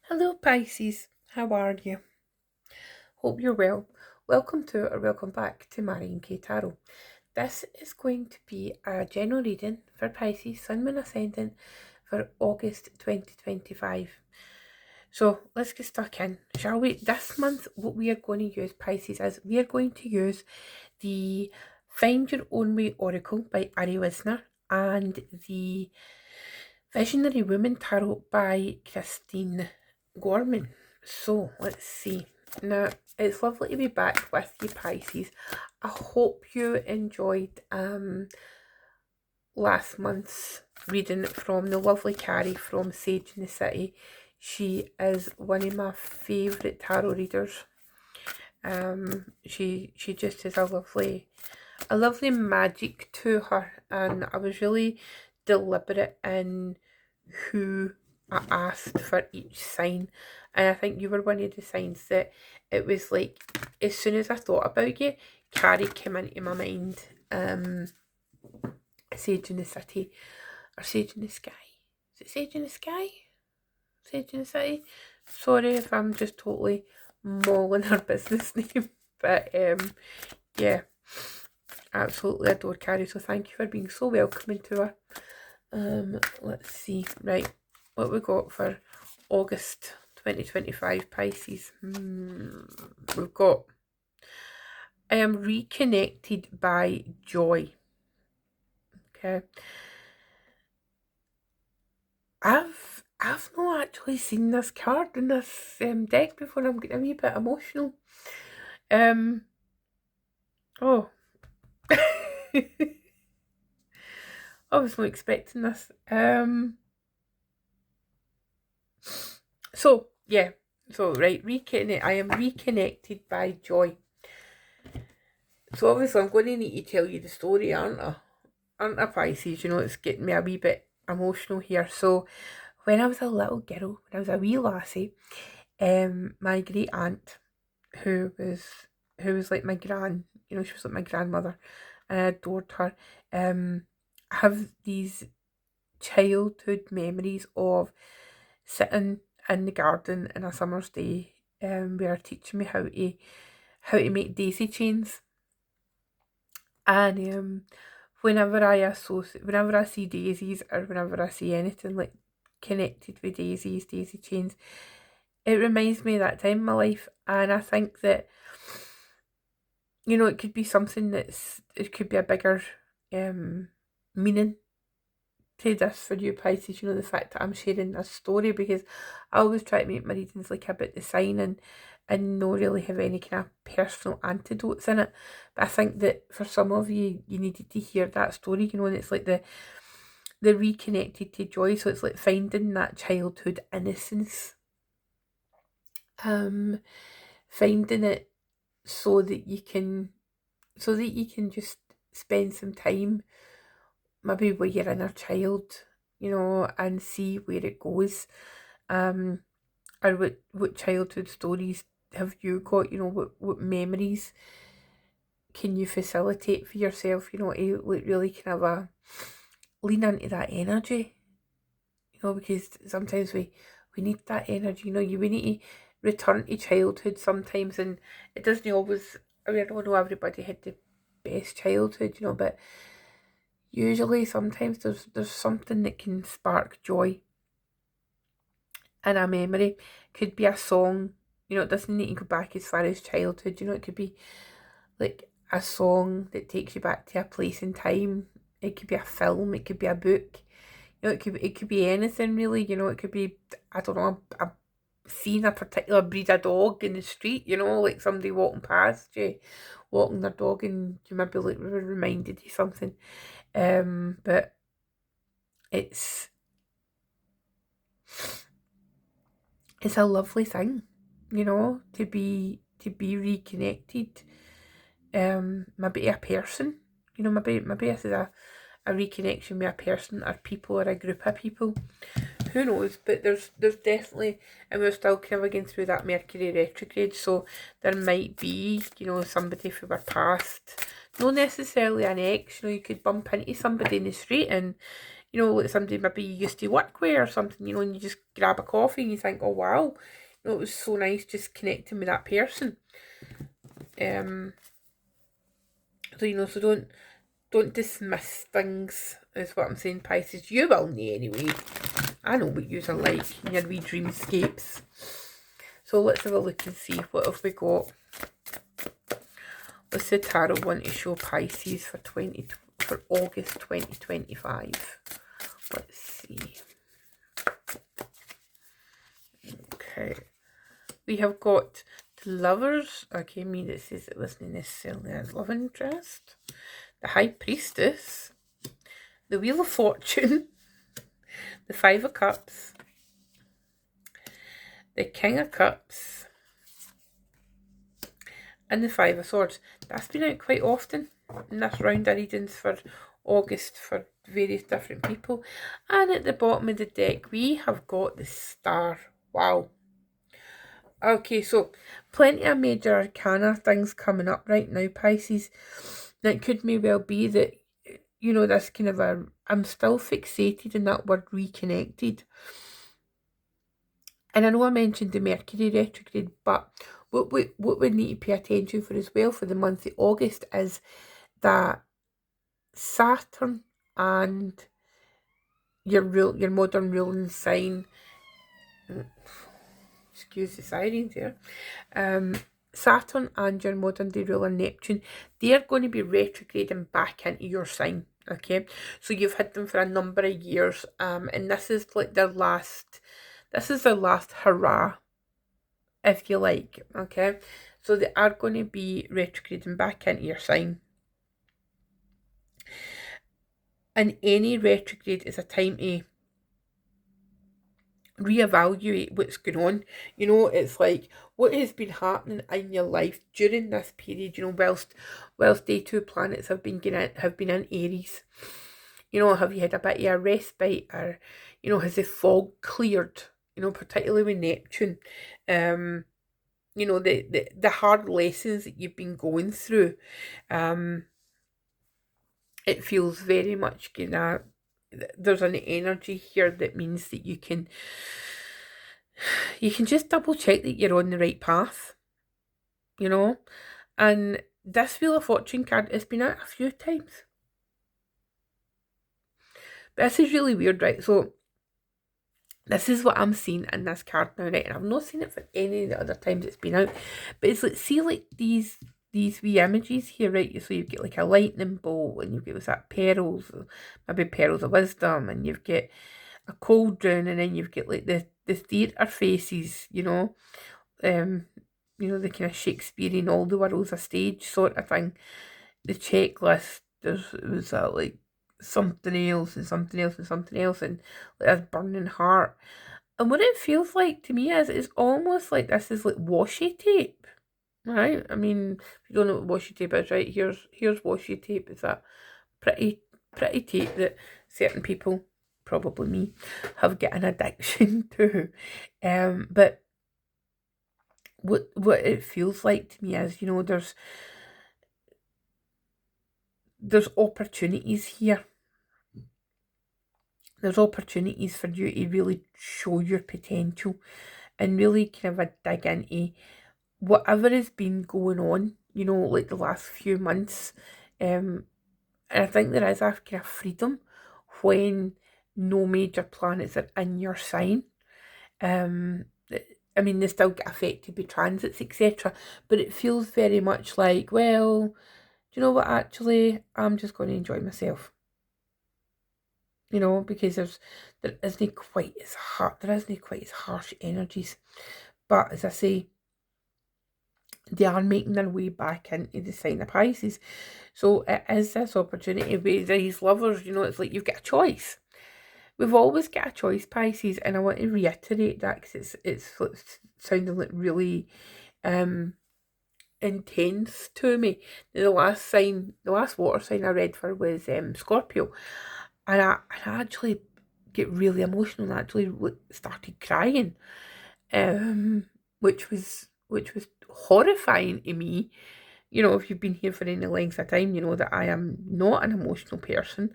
Hello Pisces, how are you? Hope you're well. Welcome to or welcome back to Mary and K Tarot. This is going to be a general reading for Pisces, Sun, Moon, Ascendant for August 2025. So let's get stuck in, shall we? This month, what we are going to use, Pisces, is we are going to use the Find Your Own Way Oracle by Ari Wisner and the Visionary Woman Tarot by Kristine Gorman. So let's see. Now it's lovely to be back with you, Pisces. I hope you enjoyed last month's reading from the lovely Carrie from Sage in the City. She is one of my favourite tarot readers. She just has a lovely magic to her, and I was really deliberate in who I asked for each sign, and I think you were one of the signs that it was like as soon as I thought about you, Carrie came into my mind. Sage in the City or Sage in the Sky. Is it Sage in the Sky? Sage in the City? Sorry if I'm just totally mauling her business name, but yeah, absolutely adore Carrie, so thank you for being so welcoming to her. Let's see, right, what we got for August 2025 Pisces. We've got I am reconnected by joy. Okay. I've not actually seen this card in this deck before. I'm getting a wee bit emotional. Oh. I was not expecting this. So yeah. So right, I am reconnected by joy. So obviously I'm going to need to tell you the story, aren't I? Aren't I, Pisces? You know, it's getting me a wee bit emotional here. So when I was a little girl, when I was a wee lassie, my great aunt, who was like my she was like my grandmother, and I adored her. Have these childhood memories of sitting in the garden in a summer's day, where teaching me how to make daisy chains. And whenever I see daisies, or whenever I see anything like connected with daisies, daisy chains, it reminds me of that time in my life. And I think that, it could be something it could be a bigger meaning to this for you, Pisces, the fact that I'm sharing this story, because I always try to make my readings like about the sign, and not really have any kind of personal antidotes in it. But I think that for some of you, you needed to hear that story, and it's like the reconnected to joy. So it's like finding that childhood innocence, finding it so that you can just spend some time maybe with your inner child, and see where it goes. Or what childhood stories have you got? What memories can you facilitate for yourself? To like really kind of lean into that energy. Because sometimes we need that energy. We need to return to childhood sometimes, and it doesn't always. I mean, I don't know everybody had the best childhood, but usually sometimes there's something that can spark joy in a memory. Could be a song, it doesn't need to go back as far as childhood. It could be like a song that takes you back to a place in time. It could be a film, it could be a book, it could be anything really. It could be, I don't know, seeing a particular breed of dog in the street, like somebody walking past you, walking their dog, and you maybe like were reminded of something. But it's a lovely thing, to be reconnected. Maybe a person, maybe this is a reconnection with a person or people or a group of people. Who knows? But there's definitely, and we're still kind of going through that Mercury retrograde, so there might be, somebody from our past, not necessarily an ex. You could bump into somebody in the street and you know, like somebody maybe you used to work with or something, you know, and you just grab a coffee and you think, oh wow, you know, it was so nice just connecting with that person. So, you know, so don't dismiss things, is what I'm saying, Pisces. You will know anyway. I know what yous are like in your wee dreamscapes. So let's have a look and see what have we got. What's the tarot want to show Pisces for August 2025? Let's see. Okay. We have got the Lovers. Okay, me that says it wasn't necessarily a love interest. The High Priestess. The Wheel of Fortune. The Five of Cups. The King of Cups. And the Five of Swords. That's been out quite often in this round of readings for August for various different people. And at the bottom of the deck, we have got the Star. Wow. Okay, so plenty of major arcana things coming up right now, Pisces. Now, it could may well be that, you know, this kind of I'm still fixated in that word reconnected. And I know I mentioned the Mercury retrograde, but what we need to pay attention for as well for the month of August is that Saturn and your modern ruling sign, excuse the sirens here, Saturn and your modern day ruler Neptune, they're going to be retrograding back into your sign. Okay, so you've had them for a number of years, and this is like their last hurrah, if you like. Okay, so they are going to be retrograding back into your sign. And any retrograde is a time to reevaluate what's going on. You know, it's like what has been happening in your life during this period, you know, whilst day 2 planets have been in Aries. You know, have you had a bit of a respite, or, you know, has the fog cleared, you know, particularly with Neptune. You know, the hard lessons that you've been going through. It feels very much there's an energy here that means that you can just double check that you're on the right path, you know. And this Wheel of Fortune card has been out a few times. But this is really weird, right? So this is what I'm seeing in this card now, right? And I've not seen it for any of the other times it's been out. But it's like, see, like these wee images here, right? So you've got like a lightning bolt, and you've got that pearls, maybe pearls of wisdom, and you've got a cauldron, and then you've got like the theatre faces, you know, the kind of Shakespearean all the world's a stage sort of thing. The checklist, it was like something else and something else and something else, and like this burning heart. And what it feels like to me is it's almost like this is like washi tape, right? I mean, if you don't know what washi tape is, right? Here's washi tape. It's that pretty tape that certain people, probably me, have got an addiction to. But what it feels like to me is, you know, there's opportunities here. There's opportunities for you to really show your potential and really kind of dig into whatever has been going on, you know, like the last few months. And I think there is a kind of freedom when no major planets are in your sign. I mean, they still get affected by transits, etc. But it feels very much like, well, do you know what, actually, I'm just going to enjoy myself. You know, because there isn't quite as harsh energies. But as I say, they are making their way back into the sign of Pisces. So it is this opportunity with these lovers, you know, it's like you've got a choice. We've always got a choice, Pisces, and I want to reiterate that because it's sounding like really intense to me. The last water sign I read for was Scorpio, and I actually get really emotional and actually started crying, which was horrifying to me. You know, if you've been here for any length of time, you know that I am not an emotional person.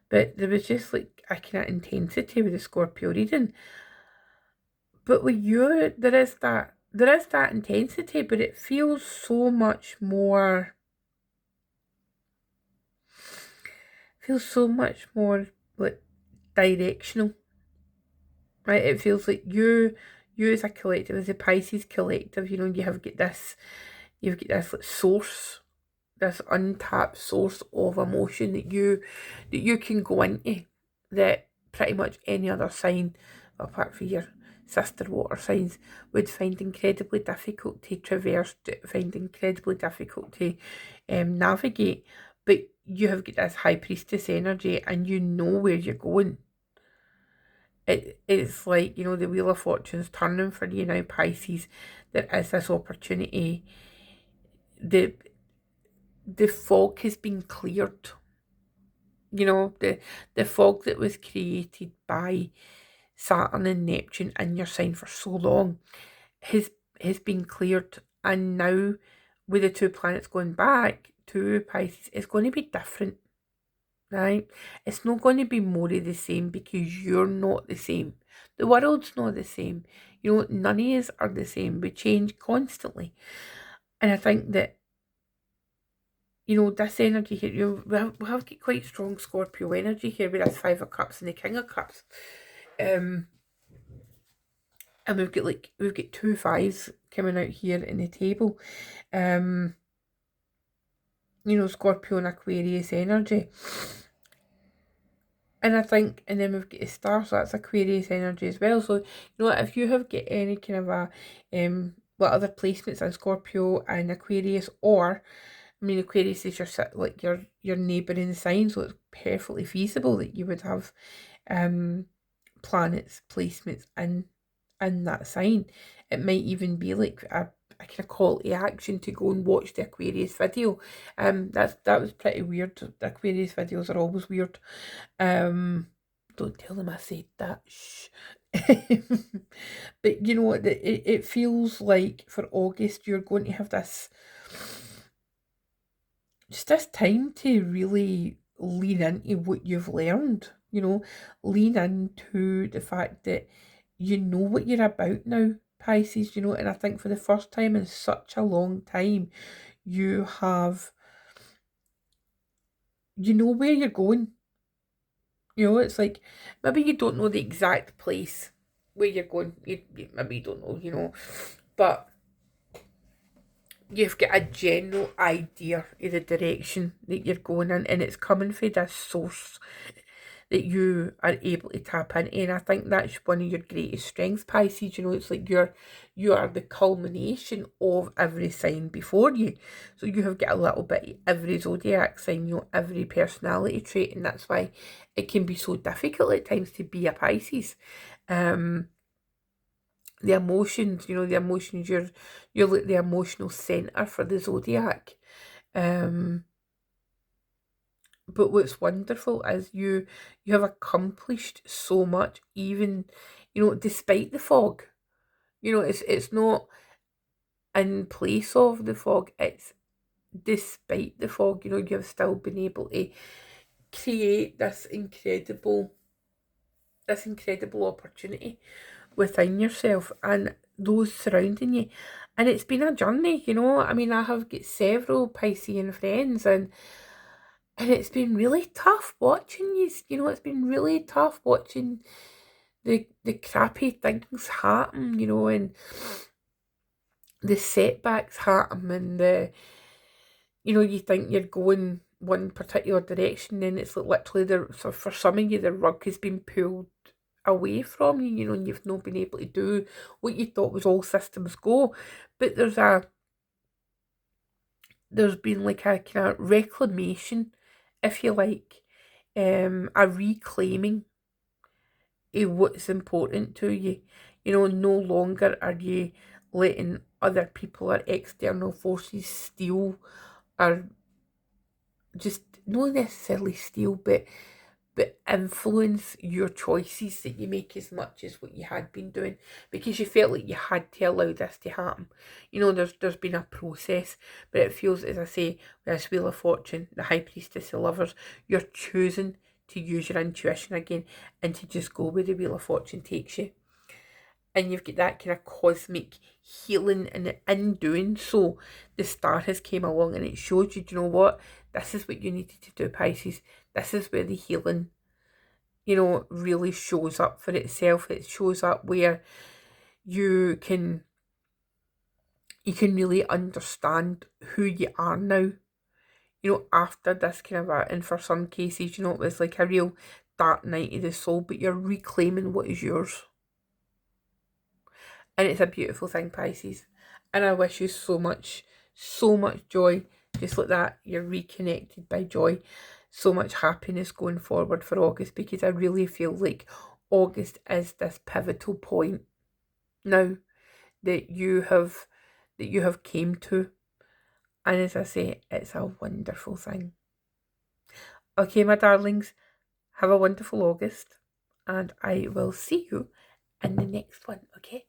But there was just like a kind of intensity with the Scorpio reading. But with you, there is that intensity, but it feels so much more, like directional. Right? It feels like you as a collective, as a Pisces collective, you know, you've got this like source, this untapped source of emotion that you can go into, that pretty much any other sign, apart from your sister water signs, would find incredibly difficult to traverse, find incredibly difficult to navigate. But you have got this high priestess energy, and you know where you're going. It's like, you know, the wheel of fortune's turning for you now, Pisces. There is this opportunity. The the fog has been cleared. You know, the fog that was created by Saturn and Neptune in your sign for so long has been cleared, and now with the two planets going back to Pisces, it's going to be different, right? It's not going to be more of the same, because you're not the same. The world's not the same. You know, none of us are the same. We change constantly. And I think that, you know, this energy here, we have got quite strong Scorpio energy here with this Five of Cups and the King of Cups. And we've got two fives coming out here in the table. You know, Scorpio and Aquarius energy. And I think, and then we've got the star, so that's Aquarius energy as well. So, you know, if you have got any kind of a, other placements in Scorpio and Aquarius, or, I mean, Aquarius is your neighbouring sign, so it's perfectly feasible that you would have, planets placements in that sign. It might even be like a kind of call to action to go and watch the Aquarius video. That was pretty weird. The Aquarius videos are always weird. Don't tell them I said that. Shh. But you know what? It feels like for August you're going to have this time to really lean into what you've learned. You know, lean into the fact that you know what you're about now, Pisces. You know, and I think for the first time in such a long time, you know where you're going. You know, it's like maybe you don't know the exact place where you're going. Maybe you don't know, you know, but you've got a general idea of the direction that you're going in, and it's coming from this source that you are able to tap into. And I think that's one of your greatest strengths, Pisces. You know, it's like you are the culmination of every sign before you. So you have got a little bit of every zodiac sign, you know, every personality trait, and that's why it can be so difficult at times to be a Pisces. The emotions, you know, you're like the emotional centre for the zodiac. But what's wonderful is you have accomplished so much, even, you know, despite the fog. You know, it's not in place of the fog, it's despite the fog. You know, you've still been able to create this incredible opportunity within yourself and those surrounding you. And it's been a journey, you know. I mean, I have got several Piscean friends, and it's been really tough watching you. You know, it's been really tough watching the crappy things happen, you know, and the setbacks happen, and you know, you think you're going one particular direction, and it's like literally so for some of you the rug has been pulled away from you, you know, and you've not been able to do what you thought was all systems go. But there's been like a kind of reclamation, if you like, a reclaiming of what's important to you. You know, no longer are you letting other people or external forces steal, or just not necessarily steal, but influence your choices that you make as much as what you had been doing, because you felt like you had to allow this to happen. You know, there's been a process, but it feels, as I say, with this Wheel of Fortune, the High Priestess of Lovers, you're choosing to use your intuition again and to just go where the Wheel of Fortune takes you. And you've got that kind of cosmic healing, and in doing so, the star has came along and it showed you, do you know what? This is what you needed to do, Pisces. This is where the healing, really shows up for itself. It shows up where you can really understand who you are now. After this kind of and for some cases, it was like a real dark night of the soul, but you're reclaiming what is yours. And it's a beautiful thing, Pisces. And I wish you so much joy. Just like that, you're reconnected by joy. So much happiness going forward for August, because I really feel like August is this pivotal point now that you have came to. And as I say, it's a wonderful thing. Okay, my darlings, have a wonderful August, and I will see you in the next one, okay?